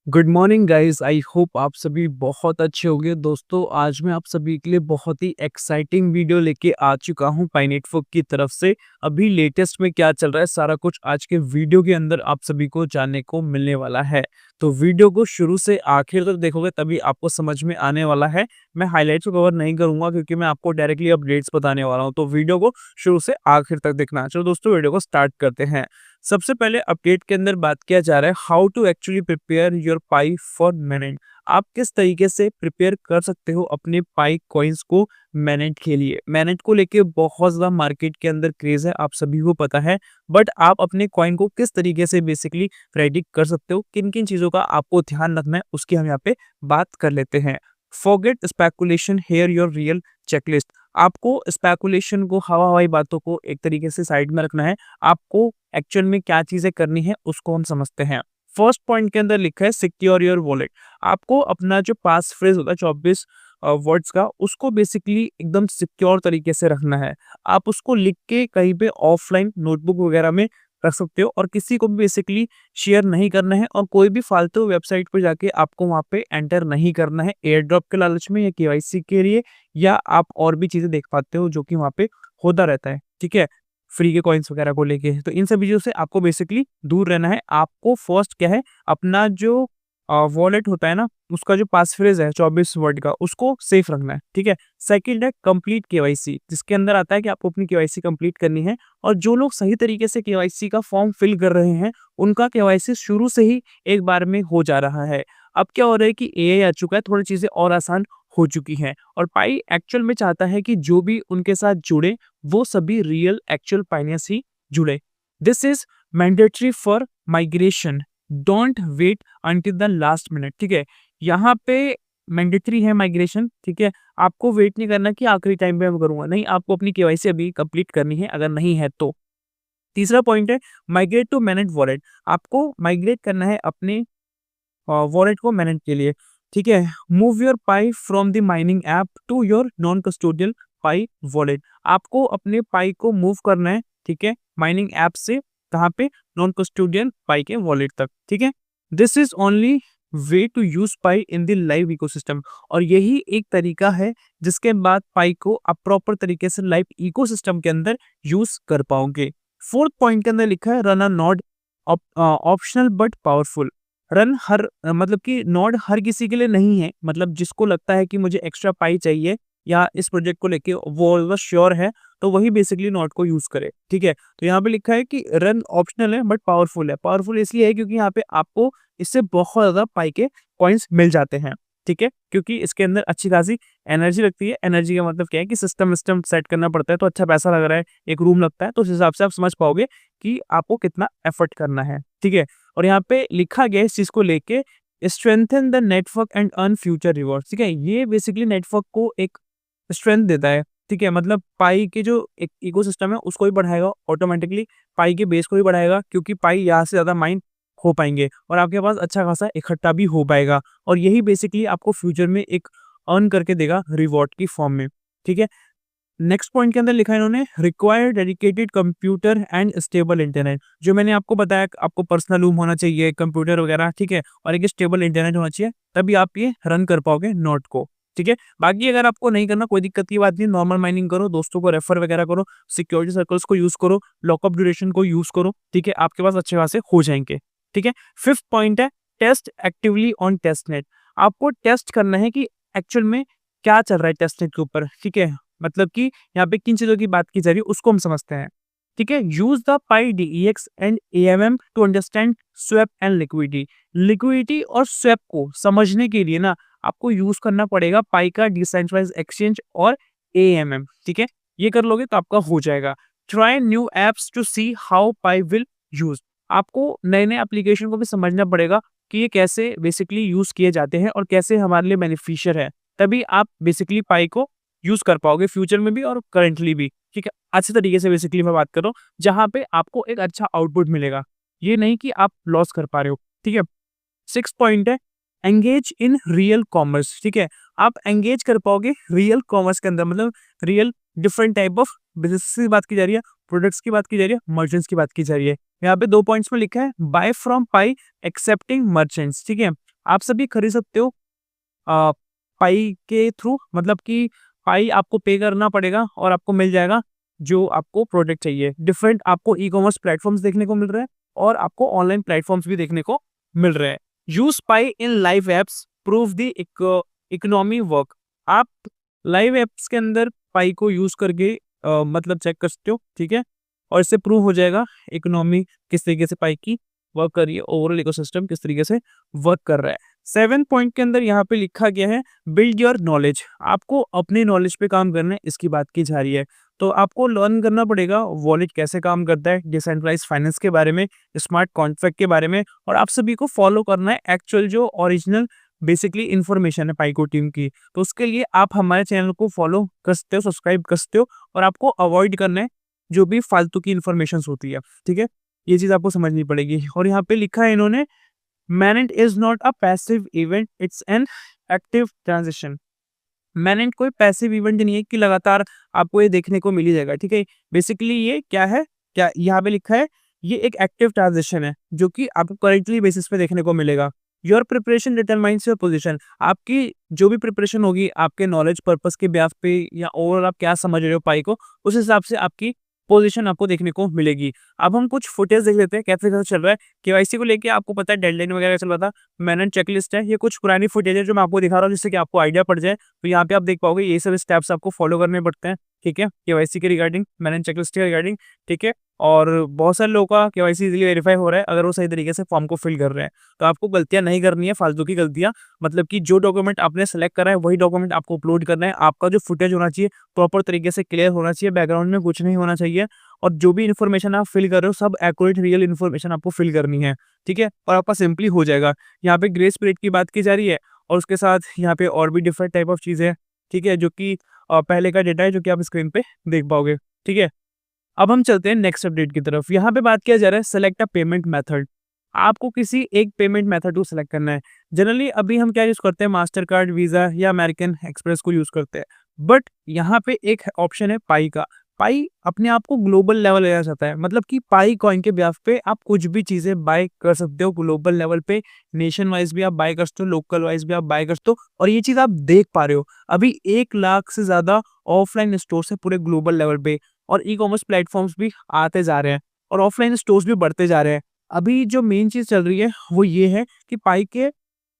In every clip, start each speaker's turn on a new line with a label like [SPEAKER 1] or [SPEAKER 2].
[SPEAKER 1] Good morning guys. I hope आप सभी बहुत अच्छे होंगे। दोस्तों, आज मैं आप सभी के लिए बहुत ही एक्साइटिंग वीडियो लेके आ चुका हूं पाई नेटवर्क की तरफ से। अभी लेटेस्ट में क्या चल रहा है सारा कुछ आज के वीडियो के अंदर आप सभी को जानने को मिलने वाला है। तो वीडियो को शुरू से आखिर तक देखोगे तभी आपको समझ में आने वाला है। मैं हाईलाइट्स को कवर नहीं करूंगा क्योंकि मैं आपको डायरेक्टली अपडेट्स बताने वाला हूँ। तो वीडियो को शुरू से आखिर तक देखना। चलो दोस्तों, वीडियो को स्टार्ट करते हैं। सबसे पहले अपडेट के अंदर बात किया जा रहा है how to actually prepare your Pi for manage. आप किस तरीके से प्रिपेयर कर सकते हो अपने पाई कॉइन्स को मैनेज के लिए। मैनेज को लेके बहुत ज़्यादा मार्केट के अंदर क्रेज है, आप सभी को पता है। बट आप अपने कॉइन को किस तरीके से बेसिकली प्रेडिक्ट कर सकते हो, किन किन चीज़ों का आपको ध्यान रखना है, उसकी हम यहाँ पे बात कर लेते हैं। Forget speculation, here your real checklist. आपको स्पेकुलेशन को, हवा हवाई बातों को एक तरीके से साइड में रखना है। आपको एक्चुअल में क्या चीजें करनी है उसको हम समझते हैं। फर्स्ट पॉइंट के अंदर लिखा है सिक्योर योर वॉलेट। आपको अपना जो पास फ्रेज होता है 24 वर्ड्स का, उसको बेसिकली एकदम सिक्योर तरीके से रखना है। आप उसको लिख के कहीं पे ऑफलाइन नोटबुक वगैरह में रख सकते हो और किसी को भी बेसिकली शेयर नहीं करना है और कोई भी फालतू वेबसाइट पर जाके आपको वहां पे एंटर नहीं करना है एयर ड्रॉप के लालच में या केवाईसी के लिए, या आप और भी चीजें देख पाते हो जो कि वहां पे होता रहता है। ठीक है, फ्री के कॉइन्स वगैरह को लेके। तो इन सभी चीज़ों से आपको बेसिकली दूर रहना है। आपको फर्स्ट क्या है, अपना जो वॉलेट होता है ना, उसका जो पास फ्रेज है 24 वर्ड का, उसको सेफ रखना है। ठीक है। सेकंड है कंप्लीट केवाईसी, जिसके अंदर आता है कि आपको अपनी केवाईसी कंप्लीट करनी है। और जो लोग सही तरीके से केवाईसी का फॉर्म फिल कर रहे हैं, उनका केवाईसी शुरू से ही एक बार में हो जा रहा है। अब क्या हो रहा है कि एआई आ चुका है, थोड़ी चीजें और आसान हो चुकी हैं। और पाई एक्चुअल में चाहता है कि जो भी उनके साथ जुड़े वो सभी रियल एक्चुअल पाइनियर्स ही जुड़े। This is mandatory for migration, don't wait until the last minute. ठीक है, यहाँ पे मैंडेटरी है माइग्रेशन। ठीक है, आपको वेट नहीं करना कि आखिरी टाइम पे मैं करूंगा, नहीं, आपको अपनी केवाईसी अभी कंप्लीट करनी है अगर नहीं है तो। तीसरा पॉइंट है माइग्रेट टू मैनेज वॉलेट। आपको माइग्रेट करना है अपने वॉलेट को मैनेज के लिए। ठीक है, move your Pi from the mining app to your non custodial Pi wallet. आपको अपने पाई को मूव करना है, ठीक है, माइनिंग ऐप से कहाँ पे, नॉन कस्टोडियल पाई के वॉलेट तक। ठीक है, this is only way to use Pi in the live ecosystem. और यही एक तरीका है जिसके बाद पाई को आप प्रॉपर तरीके से लाइव इकोसिस्टम के अंदर यूज कर पाओगे। फोर्थ पॉइंट के अंदर लिखा है run a node, optional but powerful. Run मतलब कि नोड हर किसी के लिए नहीं है। मतलब जिसको लगता है कि मुझे एक्स्ट्रा पाई चाहिए या इस प्रोजेक्ट को लेके वो बस श्योर है, तो वही बेसिकली नोड को यूज करे। ठीक है, तो यहाँ पे लिखा है कि रन ऑप्शनल है बट पावरफुल है। पावरफुल इसलिए है क्योंकि यहाँ पे आपको इससे बहुत ज्यादा पाई के कॉइन्स मिल जाते हैं। ठीक है, क्योंकि इसके अंदर अच्छी खासी एनर्जी लगती है। एनर्जी का मतलब क्या है कि सिस्टम विस्टम सेट करना पड़ता है, तो अच्छा पैसा लग रहा है, एक रूम लगता है, तो उस हिसाब से आप समझ पाओगे कि आपको कितना एफर्ट करना है। ठीक है, और यहाँ पे लिखा गया है इस चीज को लेके strengthen the network and earn future reward. ठीक है, ये बेसिकली नेटवर्क को एक स्ट्रेंथ देता है। ठीक है, मतलब पाई के जो एक इकोसिस्टम है उसको भी बढ़ाएगा ऑटोमेटिकली, पाई के बेस को भी बढ़ाएगा क्योंकि पाई यहाँ से ज्यादा माइन हो पाएंगे और आपके पास अच्छा खासा इकट्ठा भी हो पाएगा। और यही बेसिकली आपको फ्यूचर में एक अर्न करके देगा रिवॉर्ड की फॉर्म में। ठीक है, नेक्स्ट पॉइंट के अंदर लिखा है इन्होंने require dedicated computer and stable internet. जो मैंने आपको बताया, आपको पर्सनल रूम होना चाहिए, कंप्यूटर वगैरह, ठीक है, और एक स्टेबल इंटरनेट होना चाहिए, तभी आप ये रन कर पाओगे नोट को। ठीक है, बाकी अगर आपको नहीं करना कोई दिक्कत की बात नहीं, नॉर्मल माइनिंग करो, दोस्तों को रेफर वगैरह करो, सिक्योरिटी सर्कल्स को यूज करो, लॉकअप ड्यूरेशन को यूज करो। ठीक है, आपके पास अच्छे खासे हो जाएंगे। ठीक है, फिफ्थ पॉइंट है टेस्ट एक्टिवली ऑन टेस्टनेट। आपको टेस्ट करना है कि एक्चुअल में क्या चल रहा है टेस्टनेट के ऊपर। ठीक है, मतलब कि यहाँ पे किन चीजों की बात की जा रही है उसको हम समझते हैं। ठीक है, use the Pi DEX and AMM to understand swap and liquidity. Liquidity और स्वैप को समझने के लिए ना आपको यूज करना पड़ेगा पाई का डिसेंट्रलाइज एक्सचेंज और एएमएम। ठीक है, ये कर लोगे तो आपका हो जाएगा। Try new apps to see how Pi will use. आपको नए नए एप्लीकेशन को भी समझना पड़ेगा कि ये कैसे बेसिकली यूज किए जाते हैं और कैसे हमारे लिए बेनिफिशियल है, तभी आप बेसिकली पाई को यूज कर पाओगे फ्यूचर में भी और करंटली भी। ठीक है, अच्छे तरीके से बेसिकली मैं बात कर रहा हूँ जहां पे आपको एक अच्छा आउटपुट मिलेगा, ये नहीं कि आप लॉस कर पा रहे हो। ठीक है, सिक्स पॉइंट है एंगेज इन रियल कॉमर्स। ठीक है, आप एंगेज कर पाओगे रियल कॉमर्स के अंदर, मतलब real different type of business की बात की जा रही है, प्रोडक्ट्स की बात की जा रही है, मर्चेंट्स की बात की जा रही है। यहाँ पे 2 पॉइंट्स में लिखा है buy from Pi accepting merchants. ठीक है, आप सभी खरीद सकते हो पाई के थ्रू, मतलब कि पाई आपको पे करना पड़ेगा और आपको मिल जाएगा जो आपको प्रोडक्ट चाहिए। डिफरेंट आपको ई-कॉमर्स प्लेटफ़ॉर्म्स देखने को मिल रहे हैं और आपको ऑनलाइन प्लेटफ़ॉर्म्स भी देखने को मिल रहे हैं। Use pi in live apps, prove the economy work. आप लाइव ऐप्स के अंदर पाई को यूज़ करके मतलब चेक कर सकते हो, ठीक है? और इससे प्रूव हो जाएगा इकोनॉमी किस तरीके से पाई की वर्क कर रही है, ओवरऑल इकोसिस्टम किस तरीके से वर्क कर रहा है। 7 पॉइंट के अंदर यहाँ पे लिखा गया है बिल्ड योर नॉलेज। आपको अपने नॉलेज पे काम करना है, इसकी बात की जा रही है। तो आपको लर्न करना पड़ेगा वॉलेट कैसे काम करता है, डिसेंट्रलाइज्ड फाइनेंस के बारे में, स्मार्ट कॉन्ट्रैक्ट के बारे में, और आप सभी को फॉलो करना है एक्चुअल जो ओरिजिनल बेसिकली इन्फॉर्मेशन है पाइको टीम की। तो उसके लिए आप हमारे चैनल को फॉलो कर सकते हो, सब्सक्राइब कर सकते हो, और आपको अवॉइड करना है जो भी फालतू की इन्फॉर्मेशन होती है, ठीक है? ये चीज़ आपको समझनी पड़ेगी। और यहाँ पे लिखा है इन्होंने, mainnet is not a passive event, it's an active transition. Mainnet कोई पैसिव इवेंट नहीं है कि लगातार आपको ये देखने को मिल ही जाएगा, ठीक है? बेसिकली ये क्या है, क्या यहाँ पे लिखा है, ये एक एक्टिव ट्रांजिशन है जो कि आपको करेंटली बेसिस पे देखने को मिलेगा। Your preparation determines your position. आपकी जो भी प्रिपरेशन होगी आपके नॉलेज पर्पस के बेस पे या ओवरऑल आप क्या समझ रहे हो पाई को, उस हिसाब से आपकी पोजीशन आपको देखने को मिलेगी। अब हम कुछ फुटेज देख लेते हैं कैसे-कैसे चल रहा है। केवाईसी को लेके आपको पता है डेडलाइन वगैरह चल रहा था। मैनेंट चेकलिस्ट है, ये कुछ पुरानी फुटेज है जो मैं आपको दिखा रहा हूँ जिससे कि आपको आइडिया पड़ जाए। तो यहाँ पे आप देख पाओगे ये सब स्टेप्स आपको फॉलो करने पड़ते हैं, ठीक है? केवाईसी के रिगार्डिंग, मैनेंट चेकलिस्ट के रिगार्डिंग, ठीक है? और बहुत सारे लोगों का केवाईसी इज़िली वेरीफाई हो रहा है अगर वो सही तरीके से फॉर्म को फिल कर रहे हैं। तो आपको गलतियाँ नहीं करनी है, फालतू की गलतियाँ। मतलब कि जो डॉक्यूमेंट आपने सेलेक्ट करा है वही डॉक्यूमेंट आपको अपलोड करना है। आपका जो फुटेज होना चाहिए प्रॉपर तरीके से क्लियर होना चाहिए, बैकग्राउंड में कुछ नहीं होना चाहिए, और जो भी इन्फॉर्मेशन आप फिल कर रहे हो सब एक्यूरेट रियल इन्फॉर्मेशन आपको फिल करनी है, ठीक है? और आपका सिंपली हो जाएगा। यहाँ पे ग्रेस पीरियड की बात की जा रही है और उसके साथ यहाँ पे और भी डिफरेंट टाइप ऑफ चीज़ें हैं, ठीक है? जो कि पहले का डेटा है जो कि आप स्क्रीन पे देख पाओगे, ठीक है? अब हम चलते हैं नेक्स्ट अपडेट की तरफ। यहाँ पे बात किया जा रहा है सेलेक्ट अ पेमेंट मेथड। आपको किसी एक पेमेंट मेथड को सेलेक्ट करना है। जनरली अभी हम क्या यूज़ करते हैं, मास्टर कार्ड, वीज़ा या अमेरिकन एक्सप्रेस को यूज़ करते हैं। बट यहाँ पे एक ऑप्शन है पाई का। पाई अपने आप को ग्लोबल लेवल ले जाता है, मतलब कि पाई कॉइन के ब्याज पे आप कुछ भी चीज़ें बाय कर सकते हो ग्लोबल लेवल पे। नेशन वाइज भी आप बाय कर सकते हो, लोकल वाइज भी आप बाय कर सकते हो, और ये चीज़ आप देख पा रहे हो। अभी 1 लाख से ज़्यादा ऑफलाइन स्टोर्स है पूरे ग्लोबल लेवल पे, और ई-कॉमर्स प्लेटफ़ॉर्म्स भी आते जा रहे हैं और ऑफ़लाइन स्टोर्स भी बढ़ते जा रहे हैं। अभी जो मेन चीज़ चल रही है वो ये है कि पाई के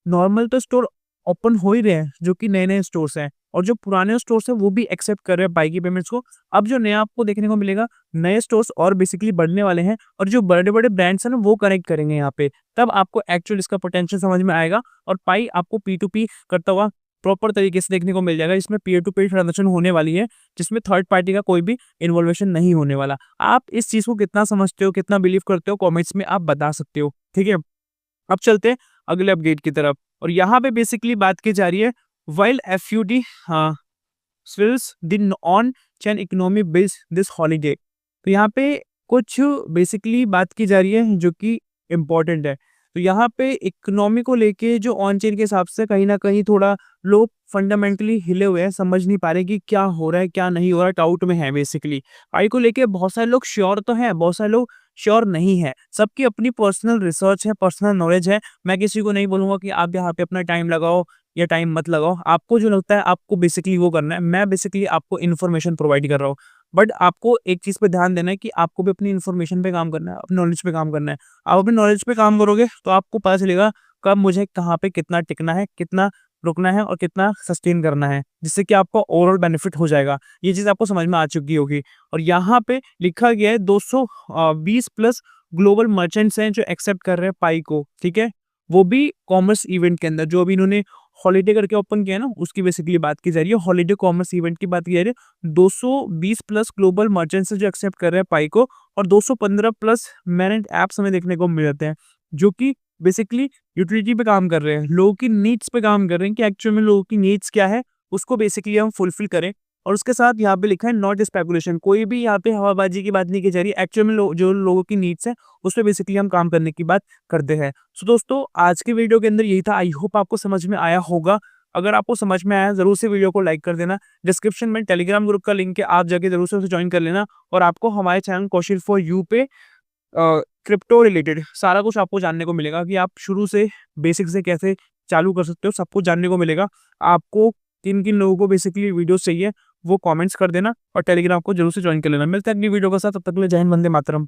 [SPEAKER 1] नॉर्मल तो स्टोर ओपन हो ही रहे हैं जो कि नए-नए स्टोर्स हैं, और जो पुराने स्टोर्स हैं वो भी एक्सेप्ट कर रहे हैं पाई की पेमेंट्स को। अब जो नया आपको देखने को मिलेगा, नए स्टोर्स और बेसिकली बढ़ने वाले हैं, और जो बड़े-बड़े ब्रांड्स हैं ना वो कनेक्ट करेंगे यहाँ पे। तब आपको एक्चुअल इसका पोटेंशियल समझ में आएगा और पाई आपको P2P करता हुआ प्रॉपर तरीके से देखने को मिल जाएगा। इसमें पीयर टू पीयर ट्रांज़ैक्शन होने वाली है, जिसमें थर्ड पार्टी का कोई भी इन्वॉल्वेशन नहीं होने वाला। आप इस चीज़ को कितना समझते हो, कितना बिलीव करते हो, कमेंट्स में आप बता सकते हो, ठीक है? अब चलते हैं अगले अपडेट की तरफ, और यहाँ पे बेसिकली बात की जा रही है while FUD swirls the on chain economy builds this holiday. तो यहाँ पे कुछ बेसिकली बात की जा रही है जो कि इम्पोर्टेंट है। तो यहाँ पे इकोनॉमी को लेके जो ऑन चेन के हिसाब से कहीं न कहीं थोड़ा लोग फंडामेंटली हिले हुए हैं, समझ नहीं पा रहे कि क्या हो रहा है, क्या नहीं हो रहा है, डाउट में है बेसिकली। आई को लेके बहुत सारे लोग श्योर तो हैं, बहुत सारे लोग श्योर नहीं है। सबकी अपनी पर्सनल रिसर्च है, पर्सनल नॉलेज है। मैं किसी को नहीं बोलूँगा कि आप यहाँ पे अपना टाइम लगाओ या टाइम मत लगाओ। आपको जो लगता है आपको बेसिकली वो करना है। मैं बेसिकली आपको इन्फॉर्मेशन प्रोवाइड कर रहा हूँ। बट आपको एक चीज़ पे ध्यान देना है कि आपको भी अपनी इन्फॉर्मेशन पे काम करना है, अपनी नॉलेज पे काम करना है। आप अपनी नॉलेज पे काम करोगे तो आपको पता चलेगा कब मुझे कहाँ पे कितना टिकना है, कितना रुकना है और कितना सस्टेन करना है, जिससे कि आपको ओवरऑल बेनिफिट हो जाएगा। ये चीज़ आपको समझ में आ चुकी होगी। और यहाँ पे लिखा गया है 220 प्लस ग्लोबल मर्चेंट्स हैं जो एक्सेप्ट कर रहे हैं पाई को, ठीक है? वो भी कॉमर्स इवेंट के अंदर, जो अभी इन्होंने हॉलिडे करके ओपन किया है ना, उसकी बेसिकली बात की जा रही है। हॉलिडे कॉमर्स इवेंट की बात की जा रही है। 220 प्लस ग्लोबल मर्चेंट्स हैं जो एक्सेप्ट कर रहे हैं पाई को, और 215 प्लस मैनेज्ड ऐप्स हमें देखने को मिल जाते हैं, जो कि बेसिकली यूटिलिटी पे काम कर रहे हैं, लोगों की नीड्स पे काम कर रहे हैं कि एक्चुअल में लोगों की नीड्स क्या है, उसको बेसिकली हम फुलफिल करें। और उसके साथ यहाँ पे लिखा है नॉट स्पेकुलेशन, कोई भी यहाँ पे हवाबाजी की बात नहीं की जा रही है। एक्चुअल में जो लोगों की नीड्स है उस पे बेसिकली हम काम करने की बात करते हैं। सो दोस्तों, आज के वीडियो के अंदर यही था। आई होप आपको समझ में आया होगा। अगर आपको समझ में आया जरूर से वीडियो को लाइक कर देना। डिस्क्रिप्शन में टेलीग्राम ग्रुप का लिंक है, आप जाके जरूर से उसे ज्वाइन कर लेना। और आपको हमारे चैनल कौशल फॉर यू पे क्रिप्टो रिलेटेड सारा कुछ आपको जानने को मिलेगा कि आप शुरू से बेसिक से कैसे चालू कर सकते हो, सब कुछ जानने को मिलेगा। आपको किन-किन लोगों को बेसिकली वीडियोज़ चाहिए, वो कमेंट्स कर देना और टेलीग्राम को ज़रूर से जॉइन कर लेना। मिलते हैं अगली वीडियो के साथ, तब तक के लिए जय हिंद, वंदे मातरम।